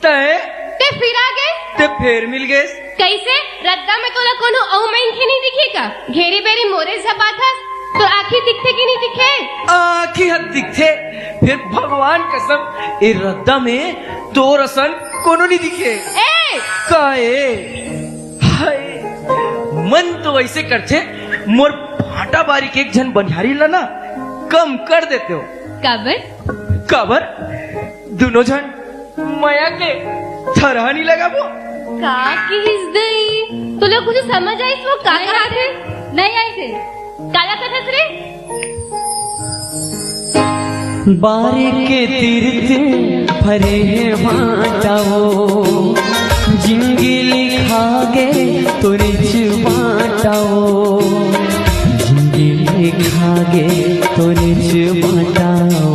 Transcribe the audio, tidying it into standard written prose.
तय ते फिर आ गए ते फिर मिल गए। कैसे रद्दा में तोला कोनो औमैन के नहीं दिखेगा घेरी बेरी मोरे झपाथा तो आँखें दिखते कि नहीं दिखे आँखी हद दिखते फिर भगवान कसम ए रद्दा में तो रसन कोनो नहीं दिखे ए काए हाय मन तो ऐसे करते मोर फाटा बारी के एक जन बनिहारी ला ना कम कर देते हो कबर कबर दोनों जन माया के थरहा नहीं लगा वो का किस दई तो लोग कुछ समझ आई वो का कहा थे नहीं आई थे काला कथा रे बारे के तीर्थ भरे बाटाओ जिंदगी लिखा गे तो रिच बाटाओ जिंदगी लिखा गे तो रिच बाटाओ